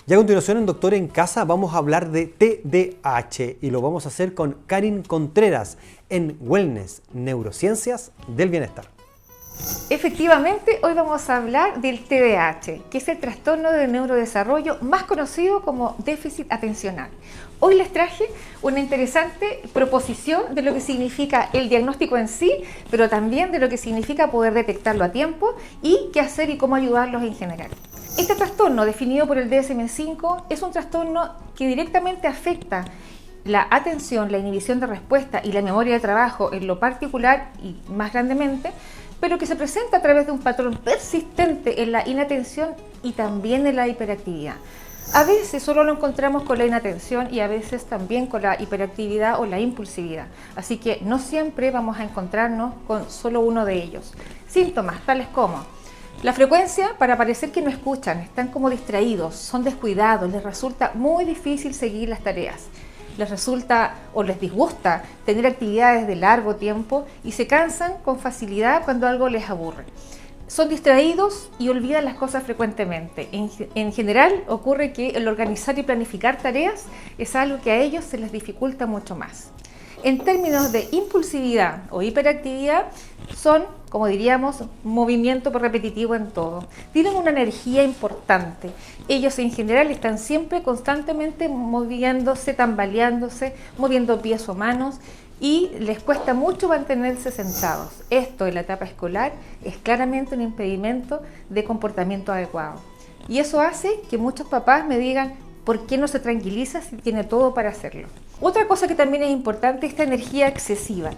Y a continuación en Doctor en Casa vamos a hablar de TDAH y lo vamos a hacer con Karin Contreras en Wellness, Neurociencias del Bienestar. Efectivamente, hoy vamos a hablar del TDAH, que es el trastorno del neurodesarrollo más conocido como déficit atencional. Hoy les traje una interesante proposición de lo que significa el diagnóstico en sí, pero también de lo que significa poder detectarlo a tiempo y qué hacer y cómo ayudarlos en general. Este trastorno, definido por el DSM-5, es un trastorno que directamente afecta la atención, la inhibición de respuesta y la memoria de trabajo en lo particular y más grandemente, pero que se presenta a través de un patrón persistente en la inatención y también en la hiperactividad. A veces solo lo encontramos con la inatención y a veces también con la hiperactividad o la impulsividad, así que no siempre vamos a encontrarnos con solo uno de ellos. Síntomas tales como la frecuencia para parecer que no escuchan, están como distraídos, son descuidados, les resulta muy difícil seguir las tareas. Les resulta o les disgusta tener actividades de largo tiempo y se cansan con facilidad cuando algo les aburre. Son distraídos y olvidan las cosas frecuentemente. En general ocurre que el organizar y planificar tareas es algo que a ellos se les dificulta mucho más. En términos de impulsividad o hiperactividad, son, como diríamos, movimiento repetitivo en todo. Tienen una energía importante. Ellos en general están siempre constantemente moviéndose, tambaleándose, moviendo pies o manos y les cuesta mucho mantenerse sentados. Esto en la etapa escolar es claramente un impedimento de comportamiento adecuado. Y eso hace que muchos papás me digan, ¿por qué no se tranquiliza si tiene todo para hacerlo? Otra cosa que también es importante es esta energía excesiva.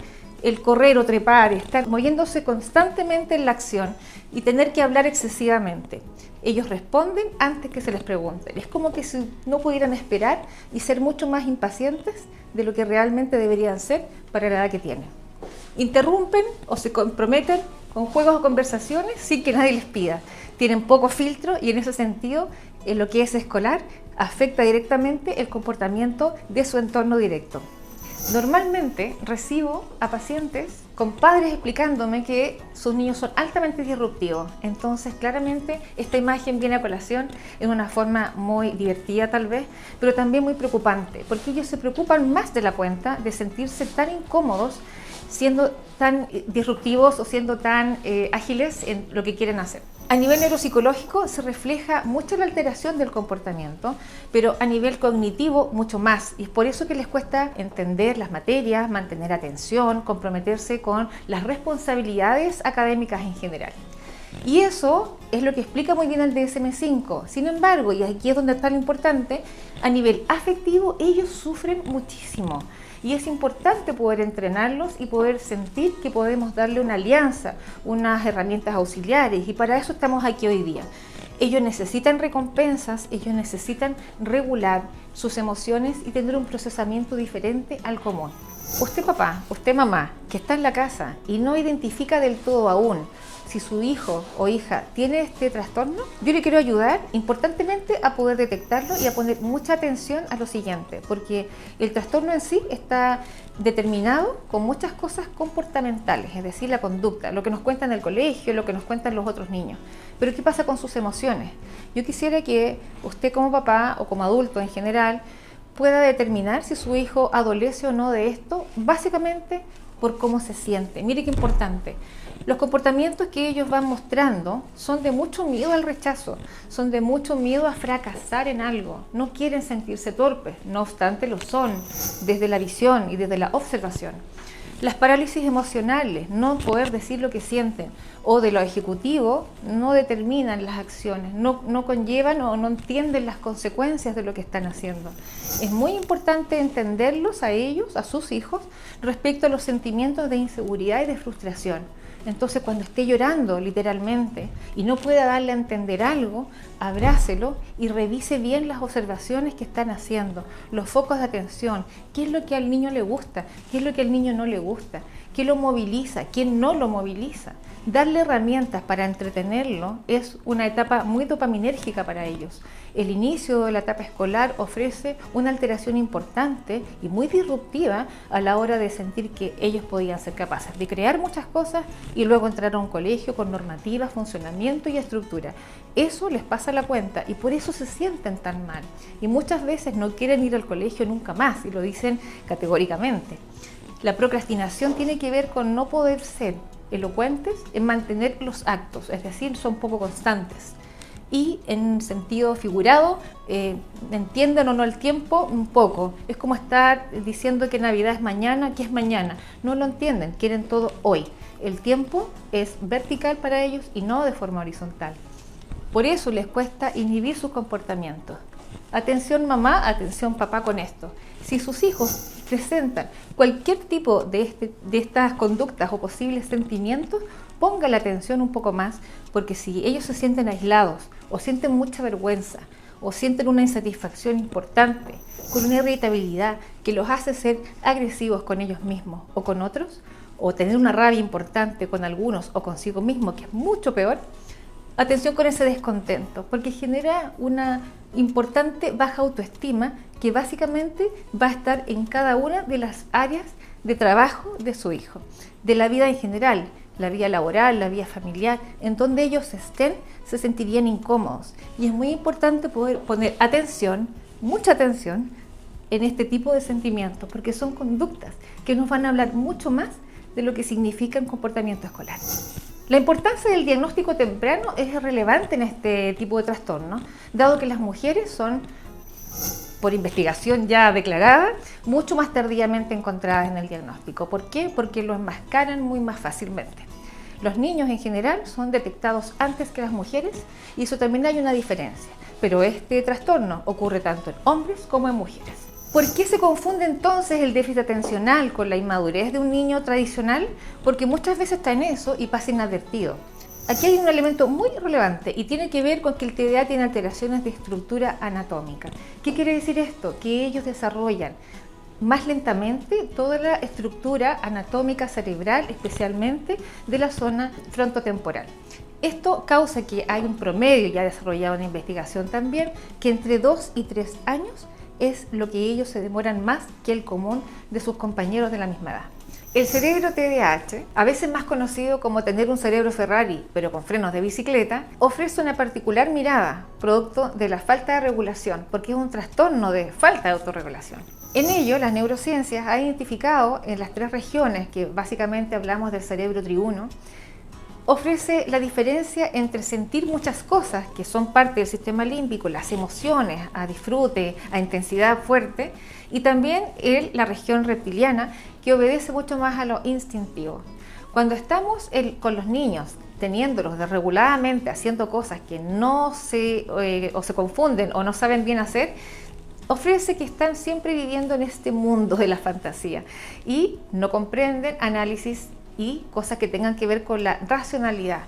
El correr o trepar, estar moviéndose constantemente en la acción y tener que hablar excesivamente. Ellos responden antes que se les pregunte. Es como que si no pudieran esperar y ser mucho más impacientes de lo que realmente deberían ser para la edad que tienen. Interrumpen o se comprometen con juegos o conversaciones sin que nadie les pida. Tienen poco filtro y en ese sentido, en lo que es escolar, afecta directamente el comportamiento de su entorno directo. Normalmente recibo a pacientes con padres explicándome que sus niños son altamente disruptivos. Entonces, claramente, esta imagen viene a colación en una forma muy divertida tal vez, pero también muy preocupante, porque ellos se preocupan más de la cuenta de sentirse tan incómodos siendo tan disruptivos o siendo tan ágiles en lo que quieren hacer. A nivel neuropsicológico se refleja mucho la alteración del comportamiento, pero a nivel cognitivo mucho más. Y es por eso que les cuesta entender las materias, mantener atención, comprometerse con las responsabilidades académicas en general. Y eso es lo que explica muy bien el DSM-5. Sin embargo, y aquí es donde está lo importante, a nivel afectivo ellos sufren muchísimo. Y es importante poder entrenarlos y poder sentir que podemos darle una alianza, unas herramientas auxiliares, y para eso estamos aquí hoy día. Ellos necesitan recompensas, ellos necesitan regular sus emociones y tener un procesamiento diferente al común. Usted papá, usted mamá, que está en la casa y no identifica del todo aún si su hijo o hija tiene este trastorno, yo le quiero ayudar importantemente a poder detectarlo y a poner mucha atención a lo siguiente, porque el trastorno en sí está determinado con muchas cosas comportamentales, es decir, la conducta, lo que nos cuentan en el colegio, lo que nos cuentan los otros niños. Pero ¿qué pasa con sus emociones? Yo quisiera que usted como papá o como adulto en general pueda determinar si su hijo adolece o no de esto, básicamente por cómo se siente. Mire qué importante. Los comportamientos que ellos van mostrando son de mucho miedo al rechazo, son de mucho miedo a fracasar en algo. No quieren sentirse torpes, no obstante lo son, desde la visión y desde la observación. Las parálisis emocionales, no poder decir lo que sienten, o de lo ejecutivo, no determinan las acciones, no conllevan o no entienden las consecuencias de lo que están haciendo. Es muy importante entenderlos a ellos, a sus hijos, respecto a los sentimientos de inseguridad y de frustración. Entonces, cuando esté llorando literalmente y no pueda darle a entender algo, abrácelo y revise bien las observaciones que están haciendo, los focos de atención, qué es lo que al niño le gusta, qué es lo que al niño no le gusta, ¿Qué lo moviliza? ¿Qué no lo moviliza? Darle herramientas para entretenerlo es una etapa muy dopaminérgica para ellos. El inicio de la etapa escolar ofrece una alteración importante y muy disruptiva a la hora de sentir que ellos podían ser capaces de crear muchas cosas y luego entrar a un colegio con normativa, funcionamiento y estructura. Eso les pasa la cuenta y por eso se sienten tan mal. Y muchas veces no quieren ir al colegio nunca más y lo dicen categóricamente. La procrastinación tiene que ver con no poder ser elocuentes en mantener los actos, es decir, son poco constantes. Y en sentido figurado, entienden o no el tiempo un poco. Es como estar diciendo que Navidad es mañana, que es mañana. No lo entienden, quieren todo hoy. El tiempo es vertical para ellos y no de forma horizontal. Por eso les cuesta inhibir sus comportamientos. Atención mamá, atención papá con esto. Si sus hijos presentan cualquier tipo de estas conductas o posibles sentimientos, ponga la atención un poco más, porque si ellos se sienten aislados o sienten mucha vergüenza o sienten una insatisfacción importante, con una irritabilidad que los hace ser agresivos con ellos mismos o con otros, o tener una rabia importante con algunos o consigo mismo, que es mucho peor, atención con ese descontento, porque genera una importante baja autoestima que básicamente va a estar en cada una de las áreas de trabajo de su hijo, de la vida en general, la vida laboral, la vida familiar, en donde ellos estén, se sentirían incómodos. Y es muy importante poder poner atención, mucha atención, en este tipo de sentimientos, porque son conductas que nos van a hablar mucho más de lo que significa un comportamiento escolar. La importancia del diagnóstico temprano es relevante en este tipo de trastornos, dado que las mujeres son, por investigación ya declarada, mucho más tardíamente encontradas en el diagnóstico. ¿Por qué? Porque lo enmascaran muy más fácilmente. Los niños en general son detectados antes que las mujeres y eso también hay una diferencia, pero este trastorno ocurre tanto en hombres como en mujeres. ¿Por qué se confunde entonces el déficit atencional con la inmadurez de un niño tradicional? Porque muchas veces está en eso y pasa inadvertido. Aquí hay un elemento muy relevante y tiene que ver con que el TDA tiene alteraciones de estructura anatómica. ¿Qué quiere decir esto? Que ellos desarrollan más lentamente toda la estructura anatómica cerebral, especialmente de la zona frontotemporal. Esto causa que hay un promedio ya desarrollado en la investigación también, que entre 2 y 3 años es lo que ellos se demoran más que el común de sus compañeros de la misma edad. El cerebro TDAH, a veces más conocido como tener un cerebro Ferrari, pero con frenos de bicicleta, ofrece una particular mirada, producto de la falta de regulación, porque es un trastorno de falta de autorregulación. En ello, las neurociencias han identificado en las 3 regiones, que básicamente hablamos del cerebro triuno, ofrece la diferencia entre sentir muchas cosas que son parte del sistema límbico, las emociones, a disfrute, a intensidad fuerte, y también la región reptiliana, que obedece mucho más a lo instintivo. Cuando estamos con los niños, teniéndolos desreguladamente haciendo cosas que no se confunden o no saben bien hacer, ofrece que están siempre viviendo en este mundo de la fantasía y no comprenden análisis y cosas que tengan que ver con la racionalidad,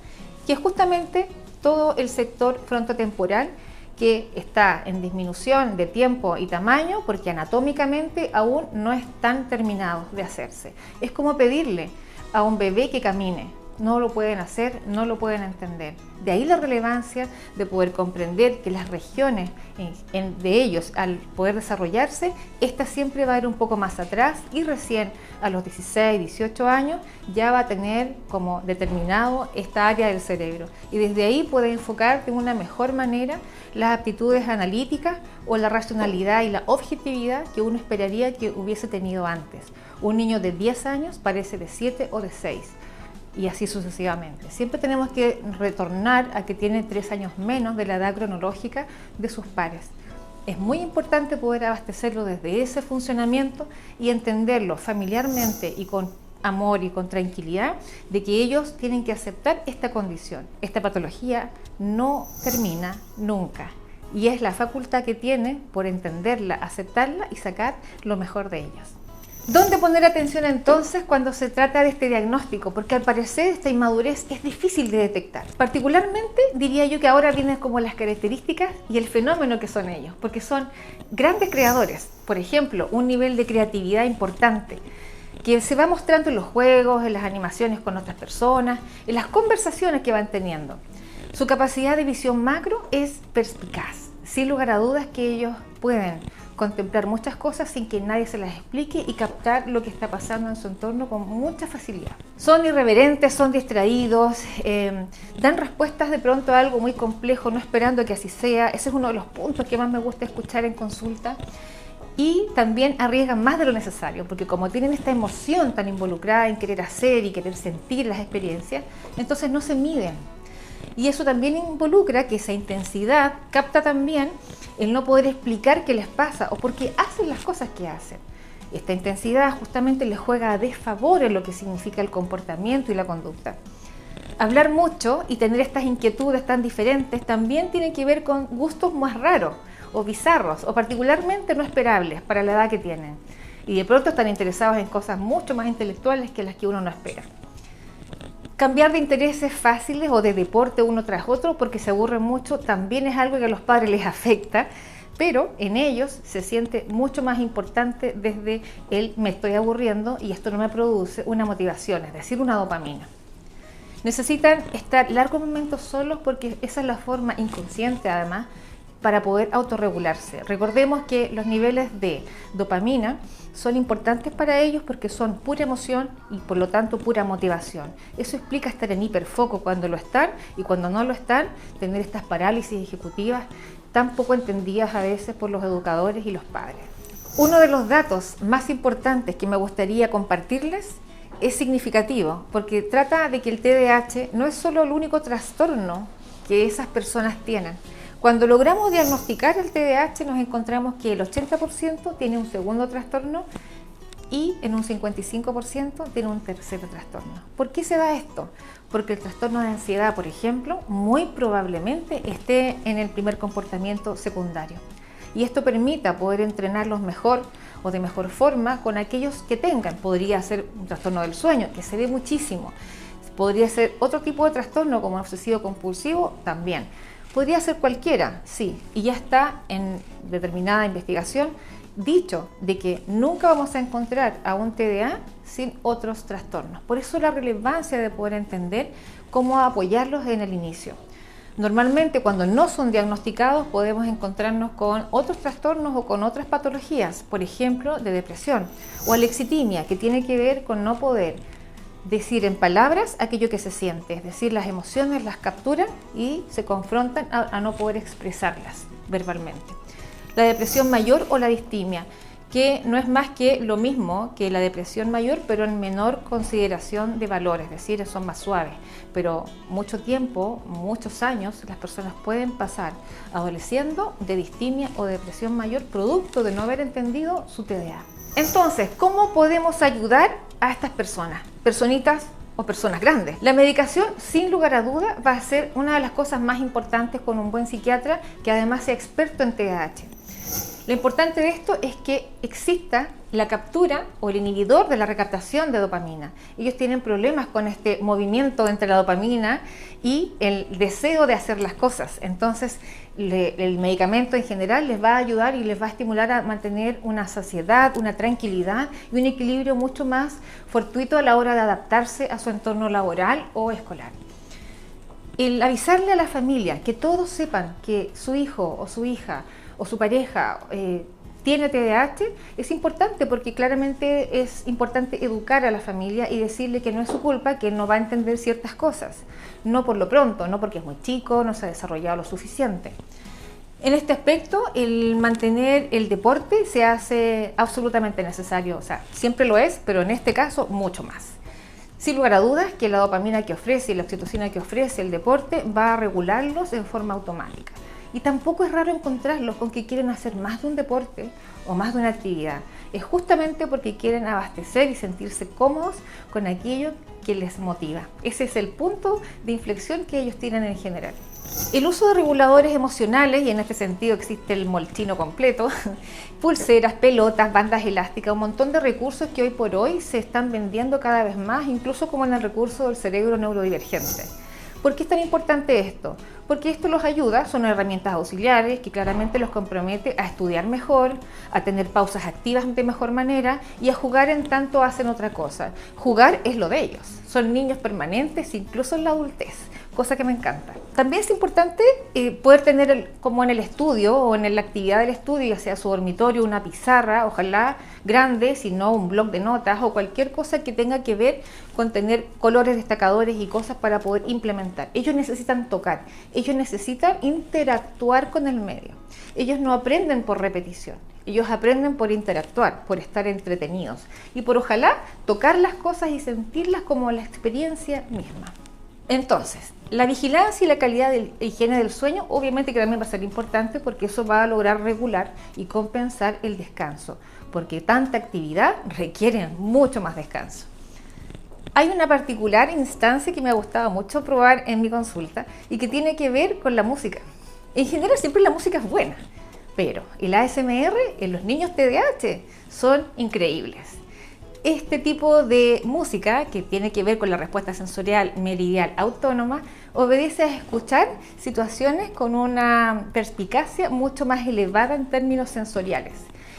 que es justamente todo el sector frontotemporal que está en disminución de tiempo y tamaño porque anatómicamente aún no están terminados de hacerse. Es como pedirle a un bebé que camine. No lo pueden hacer, no lo pueden entender. De ahí la relevancia de poder comprender que las regiones de ellos, al poder desarrollarse, esta siempre va a ir un poco más atrás y recién a los 16, 18 años ya va a tener como determinado esta área del cerebro. Y desde ahí puede enfocar de una mejor manera las aptitudes analíticas o la racionalidad y la objetividad que uno esperaría que hubiese tenido antes. Un niño de 10 años parece de 7 o de 6. Y así sucesivamente. Siempre tenemos que retornar a que tiene 3 años menos de la edad cronológica de sus pares. Es muy importante poder abastecerlo desde ese funcionamiento y entenderlo familiarmente y con amor y con tranquilidad de que ellos tienen que aceptar esta condición. Esta patología no termina nunca y es la facultad que tiene por entenderla, aceptarla y sacar lo mejor de ellos. ¿Dónde poner atención entonces cuando se trata de este diagnóstico? Porque al parecer esta inmadurez es difícil de detectar. Particularmente diría yo que ahora vienen como las características y el fenómeno que son ellos, porque son grandes creadores. Por ejemplo, un nivel de creatividad importante. que se va mostrando en los juegos, en las animaciones con otras personas, en las conversaciones que van teniendo. Su capacidad de visión macro es perspicaz, sin lugar a dudas que ellos pueden contemplar muchas cosas sin que nadie se las explique y captar lo que está pasando en su entorno con mucha facilidad. Son irreverentes, son distraídos, dan respuestas de pronto a algo muy complejo, no esperando que así sea. Ese es uno de los puntos que más me gusta escuchar en consulta. Y también arriesgan más de lo necesario, porque como tienen esta emoción tan involucrada en querer hacer y querer sentir las experiencias, entonces no se miden. Y eso también involucra que esa intensidad capta también el no poder explicar qué les pasa o por qué hacen las cosas que hacen. Esta intensidad justamente les juega a desfavor en lo que significa el comportamiento y la conducta. Hablar mucho y tener estas inquietudes tan diferentes también tiene que ver con gustos más raros o bizarros o particularmente no esperables para la edad que tienen. Y de pronto están interesados en cosas mucho más intelectuales que las que uno no espera. Cambiar de intereses fáciles o de deporte uno tras otro porque se aburren mucho también es algo que a los padres les afecta, pero en ellos se siente mucho más importante desde el me estoy aburriendo y esto no me produce una motivación, es decir, una dopamina. Necesitan estar largos momentos solos porque esa es la forma inconsciente además para poder autorregularse. Recordemos que los niveles de dopamina son importantes para ellos porque son pura emoción y por lo tanto pura motivación. Eso explica estar en hiperfoco cuando lo están y cuando no lo están, tener estas parálisis ejecutivas tan poco entendidas a veces por los educadores y los padres. Uno de los datos más importantes que me gustaría compartirles es significativo porque trata de que el TDAH no es solo el único trastorno que esas personas tienen. Cuando logramos diagnosticar el TDAH nos encontramos que el 80% tiene un segundo trastorno y en un 55% tiene un tercer trastorno. ¿Por qué se da esto? Porque el trastorno de ansiedad, por ejemplo, muy probablemente esté en el primer comportamiento secundario. Y esto permita poder entrenarlos mejor o de mejor forma con aquellos que tengan. Podría ser un trastorno del sueño, que se ve muchísimo. Podría ser otro tipo de trastorno como obsesivo compulsivo también. Podría ser cualquiera, sí, y ya está en determinada investigación dicho de que nunca vamos a encontrar a un TDA sin otros trastornos. Por eso la relevancia de poder entender cómo apoyarlos en el inicio. Normalmente cuando no son diagnosticados podemos encontrarnos con otros trastornos o con otras patologías, por ejemplo de depresión o alexitimia, que tiene que ver con no poder decir en palabras aquello que se siente, es decir, las emociones las capturan y se confrontan a no poder expresarlas verbalmente. La depresión mayor o la distimia, que no es más que lo mismo que la depresión mayor, pero en menor consideración de valores, es decir, son más suaves. Pero mucho tiempo, muchos años, las personas pueden pasar adoleciendo de distimia o depresión mayor producto de no haber entendido su TDA. Entonces, ¿cómo podemos ayudar a estas personas? Personitas o personas grandes. La medicación, sin lugar a duda, va a ser una de las cosas más importantes con un buen psiquiatra que además sea experto en TDAH. Lo importante de esto es que exista la captura o el inhibidor de la recaptación de dopamina. Ellos tienen problemas con este movimiento entre la dopamina y el deseo de hacer las cosas. Entonces, el medicamento en general les va a ayudar y les va a estimular a mantener una saciedad, una tranquilidad y un equilibrio mucho más fortuito a la hora de adaptarse a su entorno laboral o escolar. El avisarle a la familia, que todos sepan que su hijo o su hija o su pareja tiene TDAH, es importante porque claramente es importante educar a la familia y decirle que no es su culpa, que no va a entender ciertas cosas. No por lo pronto, no porque es muy chico, no se ha desarrollado lo suficiente. En este aspecto, el mantener el deporte se hace absolutamente necesario, o sea, siempre lo es, pero en este caso mucho más. Sin lugar a dudas que la dopamina que ofrece y la oxitocina que ofrece el deporte va a regularlos en forma automática. Y tampoco es raro encontrarlos con que quieren hacer más de un deporte o más de una actividad. Es justamente porque quieren abastecer y sentirse cómodos con aquello que les motiva. Ese es el punto de inflexión que ellos tienen en general. El uso de reguladores emocionales, y en este sentido existe el molchino completo, pulseras, pelotas, bandas elásticas, un montón de recursos que hoy por hoy se están vendiendo cada vez más, incluso como en el recurso del cerebro neurodivergente. ¿Por qué es tan importante esto? Porque esto los ayuda, son herramientas auxiliares que claramente los compromete a estudiar mejor, a tener pausas activas de mejor manera y a jugar en tanto hacen otra cosa. Jugar es lo de ellos, son niños permanentes incluso en la adultez, cosa que me encanta. También es importante poder tener como en el estudio o en la actividad del estudio, ya sea su dormitorio, una pizarra, ojalá grande, si no un bloc de notas o cualquier cosa que tenga que ver con tener colores destacadores y cosas para poder implementar. Ellos necesitan tocar, ellos necesitan interactuar con el medio. Ellos no aprenden por repetición, ellos aprenden por interactuar, por estar entretenidos y por ojalá tocar las cosas y sentirlas como la experiencia misma. Entonces, la vigilancia y la calidad de higiene del sueño obviamente que también va a ser importante porque eso va a lograr regular y compensar el descanso, porque tanta actividad requiere mucho más descanso. Hay una particular instancia que me ha gustado mucho probar en mi consulta y que tiene que ver con la música. En general siempre la música es buena, pero el ASMR en los niños TDAH son increíbles. Este tipo de música, que tiene que ver con la respuesta sensorial meridial autónoma, obedece a escuchar situaciones con una perspicacia mucho más elevada en términos sensoriales.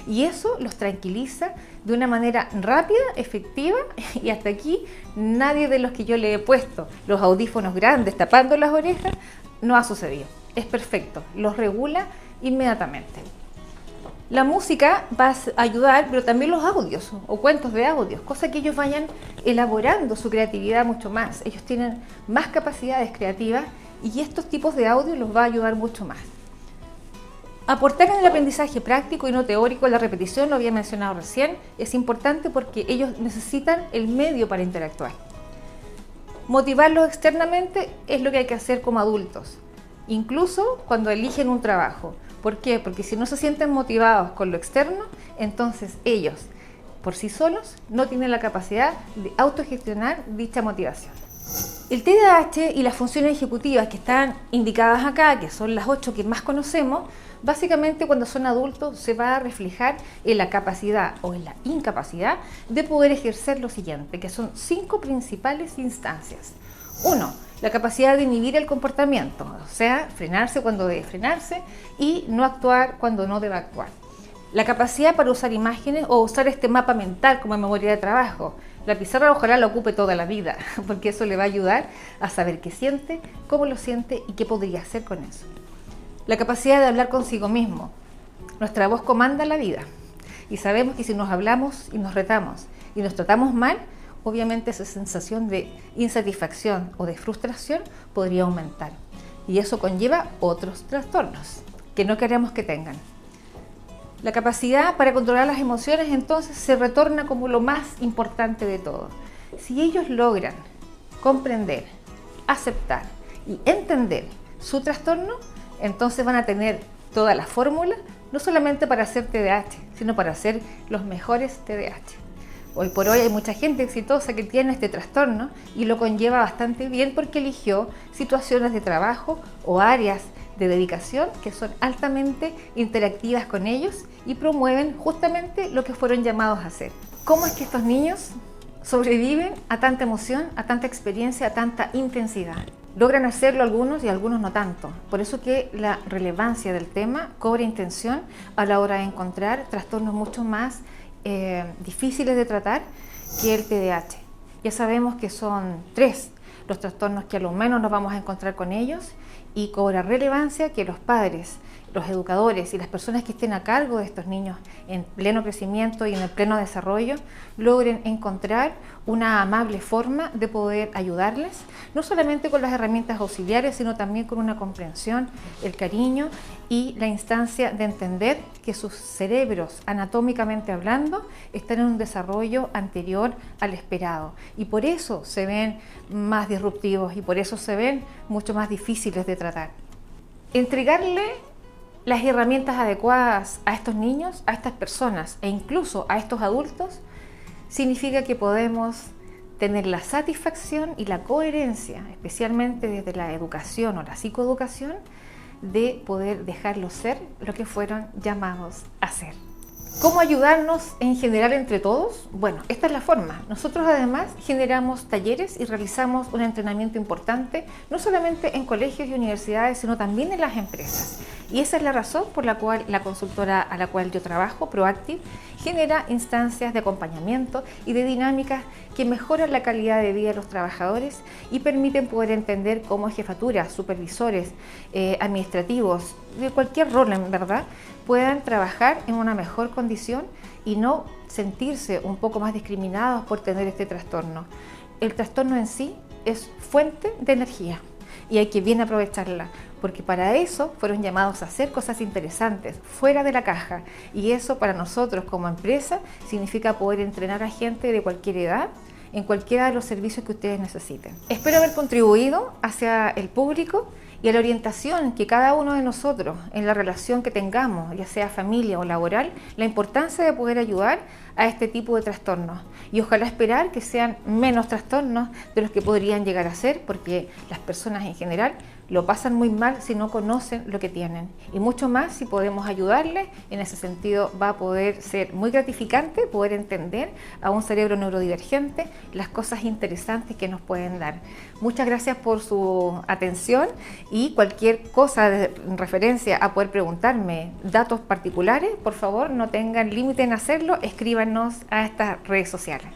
Y eso los tranquiliza de una manera rápida, efectiva, y hasta aquí nadie de los que yo le he puesto los audífonos grandes tapando las orejas no ha sucedido. Es perfecto, los regula inmediatamente. La música va a ayudar, pero también los audios o cuentos de audios, cosa que ellos vayan elaborando su creatividad mucho más. Ellos tienen más capacidades creativas y estos tipos de audio los va a ayudar mucho más. Aportar en el aprendizaje práctico y no teórico, la repetición, lo había mencionado recién, es importante porque ellos necesitan el medio para interactuar. Motivarlos externamente es lo que hay que hacer como adultos, incluso cuando eligen un trabajo. ¿Por qué? Porque si no se sienten motivados con lo externo, entonces ellos, por sí solos, no tienen la capacidad de autogestionar dicha motivación. El TDAH y las funciones ejecutivas que están indicadas acá, que son las 8 que más conocemos, básicamente cuando son adultos se va a reflejar en la capacidad o en la incapacidad de poder ejercer lo siguiente, que son 5 principales instancias. 1. La capacidad de inhibir el comportamiento, o sea, frenarse cuando debe frenarse y no actuar cuando no debe actuar. La capacidad para usar imágenes o usar este mapa mental como memoria de trabajo. La pizarra ojalá la ocupe toda la vida, porque eso le va a ayudar a saber qué siente, cómo lo siente y qué podría hacer con eso. La capacidad de hablar consigo mismo. Nuestra voz comanda la vida y sabemos que si nos hablamos y nos retamos y nos tratamos mal, obviamente esa sensación de insatisfacción o de frustración podría aumentar y eso conlleva otros trastornos que no queremos que tengan. La capacidad para controlar las emociones entonces se retorna como lo más importante de todo. Si ellos logran comprender, aceptar y entender su trastorno, entonces van a tener toda la fórmula, no solamente para ser TDAH, sino para ser los mejores TDAH. Hoy por hoy hay mucha gente exitosa que tiene este trastorno y lo conlleva bastante bien porque eligió situaciones de trabajo o áreas de dedicación que son altamente interactivas con ellos y promueven justamente lo que fueron llamados a hacer. ¿Cómo es que estos niños sobreviven a tanta emoción, a tanta experiencia, a tanta intensidad? Logran hacerlo algunos y algunos no tanto. Por eso que la relevancia del tema cobra intención a la hora de encontrar trastornos mucho más difíciles de tratar que el TDAH. Ya sabemos que son 3 los trastornos que a lo menos nos vamos a encontrar con ellos y cobra relevancia que los padres, los educadores y las personas que estén a cargo de estos niños en pleno crecimiento y en el pleno desarrollo logren encontrar una amable forma de poder ayudarles, no solamente con las herramientas auxiliares, sino también con una comprensión, el cariño y la instancia de entender que sus cerebros, anatómicamente hablando, están en un desarrollo anterior al esperado y por eso se ven más disruptivos y por eso se ven mucho más difíciles de tratar. Entregarle las herramientas adecuadas a estos niños, a estas personas e incluso a estos adultos significa que podemos tener la satisfacción y la coherencia, especialmente desde la educación o la psicoeducación, de poder dejarlos ser lo que fueron llamados a ser. ¿Cómo ayudarnos en general entre todos? Bueno, esta es la forma. Nosotros además generamos talleres y realizamos un entrenamiento importante, no solamente en colegios y universidades, sino también en las empresas. Y esa es la razón por la cual la consultora a la cual yo trabajo, Proactive, genera instancias de acompañamiento y de dinámicas que mejoran la calidad de vida de los trabajadores y permiten poder entender cómo jefaturas, supervisores, administrativos, de cualquier rol en verdad, puedan trabajar en una mejor condición y no sentirse un poco más discriminados por tener este trastorno. El trastorno en sí es fuente de energía y hay que bien aprovecharla, porque para eso fueron llamados a hacer cosas interesantes, fuera de la caja, y eso para nosotros como empresa significa poder entrenar a gente de cualquier edad en cualquiera de los servicios que ustedes necesiten. Espero haber contribuido hacia el público y a la orientación que cada uno de nosotros en la relación que tengamos, ya sea familia o laboral, la importancia de poder ayudar a este tipo de trastornos y ojalá esperar que sean menos trastornos de los que podrían llegar a ser, porque las personas en general lo pasan muy mal si no conocen lo que tienen, y mucho más si podemos ayudarles. En ese sentido va a poder ser muy gratificante poder entender a un cerebro neurodivergente las cosas interesantes que nos pueden dar. Muchas gracias por su atención, y cualquier cosa en referencia a poder preguntarme datos particulares, por favor no tengan límite en hacerlo, escríbanos a estas redes sociales.